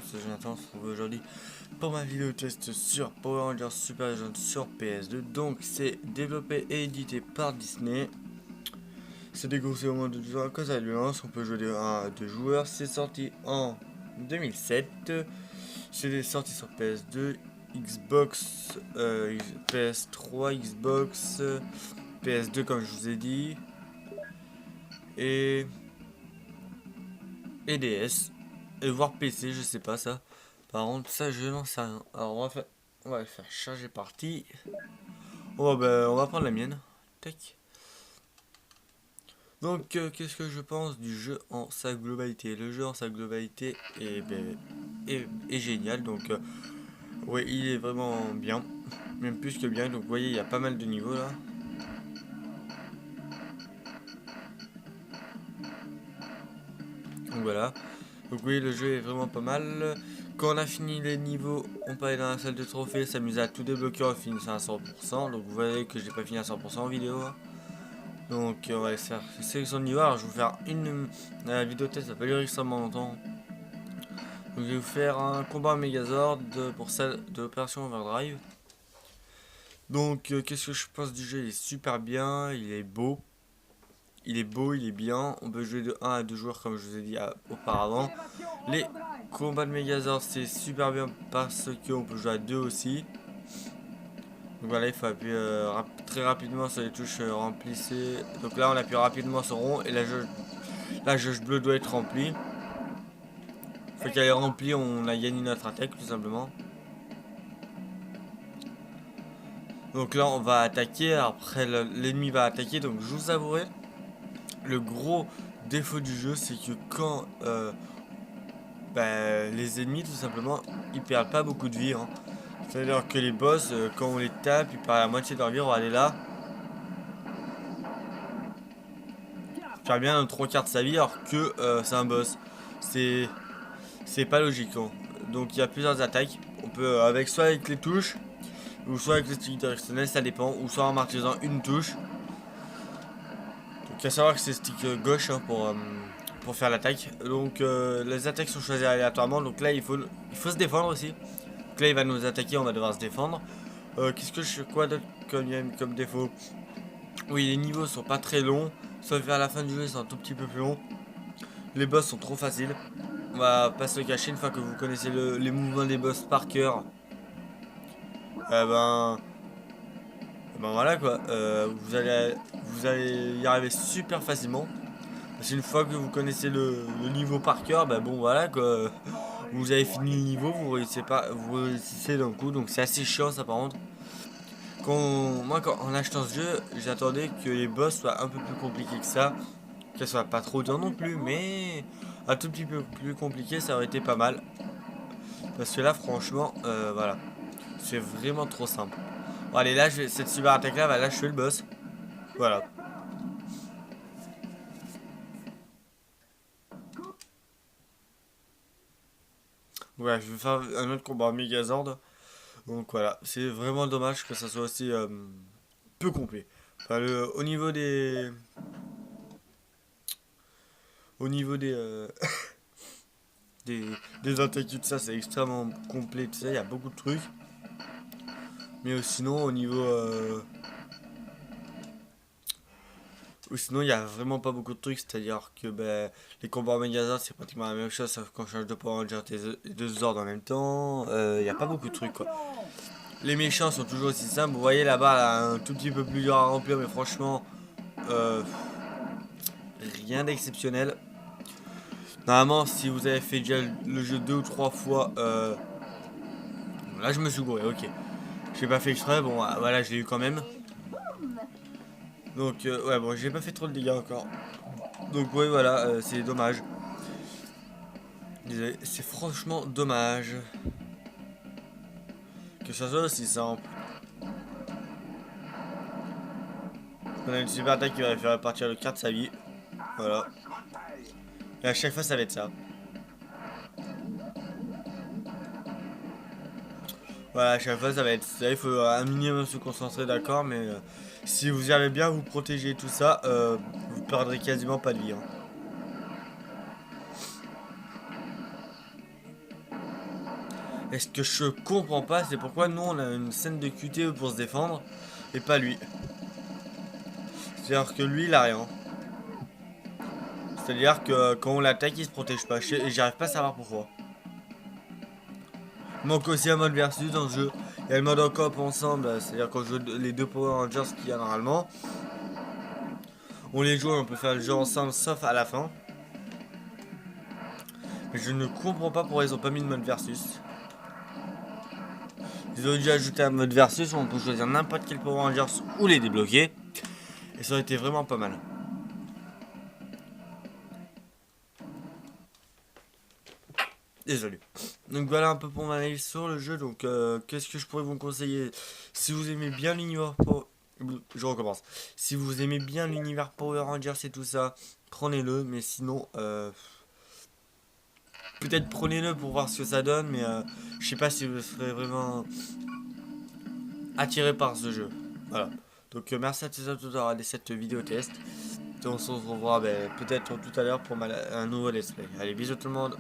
c'est Jonathan, on se retrouve aujourd'hui pour ma vidéo test sur Power Rangers Super Legends sur PS2. Donc c'est développé et édité par Disney. C'est dégrossé au moins de 2 ans quand ça lui lance. On peut jouer de 1 à 2 joueurs. C'est sorti en 2007. C'est sorti sur PS2, Xbox, PS3, Xbox, PS2 comme je vous ai dit. Et DS. Et voire PC, je sais pas ça. Par contre, ça je n'en sais rien. Alors on va faire charger partie. On va prendre la mienne. Tac. Donc qu'est-ce que je pense du jeu en sa globalité? Le jeu en sa globalité est génial. Donc ouais, il est vraiment bien. Même plus que bien. Donc vous voyez, il y a pas mal de niveaux là. Donc voilà. Donc oui, le jeu est vraiment pas mal. Quand on a fini les niveaux, on peut aller dans la salle de trophées, s'amuser à tout débloquer en finissant à 100%. Donc vous voyez que j'ai pas fini à 100% en vidéo. Donc on va faire sélection de niveau. Alors je vais vous faire une vidéo test, ça va pas durer extrêmement longtemps. Donc je vais vous faire un combat Megazord pour celle de l'opération Overdrive. Donc qu'est-ce que je pense du jeu? Il est super bien, il est beau. Il est bien. On peut jouer de 1 à 2 joueurs comme je vous ai dit auparavant. Les combats de Megazord c'est super bien parce qu'on peut jouer à 2 aussi. Donc voilà, il faut appuyer très rapidement sur les touches remplissez. Donc là on appuie rapidement sur rond et la jauge bleue doit être remplie. Une fois qu'elle est remplie, on a gagné notre attaque tout simplement. Donc là on va attaquer, après l'ennemi va attaquer. Donc je vous avouerai, le gros défaut du jeu c'est que quand les ennemis tout simplement ils perdent pas beaucoup de vie hein. C'est-à-dire que les boss quand on les tape ils perdent la moitié de leur vie. On va aller là, faire bien 3 quarts de sa vie alors que c'est un boss. C'est pas logique hein. Donc il y a plusieurs attaques. On peut soit avec les touches ou soit avec le stick directionnel, ça dépend, ou soit en marquant une touche. Donc à savoir que c'est stick gauche hein, pour faire l'attaque. Donc les attaques sont choisies aléatoirement. Donc là il faut se défendre aussi. Donc là il va nous attaquer, on va devoir se défendre. Quoi d'autre comme défaut? Oui, les niveaux sont pas très longs, sauf vers la fin du jeu ils sont un tout petit peu plus longs. Les boss sont trop faciles. On va pas se le cacher, une fois que vous connaissez les mouvements des boss par cœur, ben voilà quoi, vous allez y arriver super facilement. Parce qu'une fois que vous connaissez le niveau par cœur, bon voilà quoi, vous avez fini le niveau, vous réussissez d'un coup, donc c'est assez chiant ça par contre. Moi en achetant ce jeu, j'attendais que les boss soient un peu plus compliqués que ça, qu'elles soient pas trop dures non plus, mais un tout petit peu plus compliqué ça aurait été pas mal. Parce que là franchement, voilà, c'est vraiment trop simple. Bon allez là, cette super attaque là va lâcher le boss. Voilà. Voilà, je vais faire un autre combat Megazord. Donc voilà, c'est vraiment dommage que ça soit aussi peu complet. Enfin, au niveau des attaques tout ça, c'est extrêmement complet. Tu sais, il y a beaucoup de trucs. Mais sinon, ou sinon, il n'y a vraiment pas beaucoup de trucs. C'est-à-dire que les combats en Megazord, c'est pratiquement la même chose, sauf qu'on change de Power Ranger et de Zord en même temps. Il n'y a pas beaucoup de trucs quoi. Les méchants sont toujours aussi simples. Vous voyez là-bas, là, un tout petit peu plus dur à remplir, mais franchement, euh, rien d'exceptionnel. Normalement, si vous avez fait déjà le jeu 2 ou 3 fois, là je me suis gouré, ok. J'ai pas fait exprès, bon voilà, je l'ai eu quand même. Donc ouais, bon, j'ai pas fait trop de dégâts encore. Donc ouais, voilà, c'est dommage. Désolé, c'est franchement dommage que ça soit aussi simple. On a une super attaque qui va faire répartir le quart de sa vie. Voilà. Et à chaque fois, ça va être ça. Voilà, à chaque fois, ça va être ça. Il faut un minimum se concentrer, d'accord, mais si vous y arrivez bien, vous protéger tout ça, vous perdrez quasiment pas de vie. Hein. Et ce que je comprends pas, c'est pourquoi nous on a une scène de QTE pour se défendre et pas lui. C'est-à-dire que lui il a rien. C'est-à-dire que quand on l'attaque il se protège pas et j'arrive pas à savoir pourquoi. Il manque aussi un mode versus dans le jeu. Il y a le mode en coop ensemble, c'est-à-dire qu'on joue les deux Power Rangers qu'il y a normalement. On les joue, on peut faire le jeu ensemble sauf à la fin. Mais je ne comprends pas pourquoi ils ont pas mis de mode versus. Ils ont dû ajouter un mode versus où on peut choisir n'importe quel Power Rangers ou les débloquer. Et ça aurait été vraiment pas mal. Désolé. Donc voilà un peu pour ma analyse sur le jeu. Donc qu'est-ce que je pourrais vous conseiller? Si vous aimez bien l'univers Power... Je recommence. Si vous aimez bien l'univers Power Rangers et tout ça, prenez-le. Mais sinon, peut-être prenez-le pour voir ce que ça donne. Mais je sais pas si vous serez vraiment attiré par ce jeu. Voilà. Donc merci à tous d'avoir regardé cette vidéo test. On se revoit peut-être tout à l'heure pour un nouveau let's play. Allez, bisous tout le monde.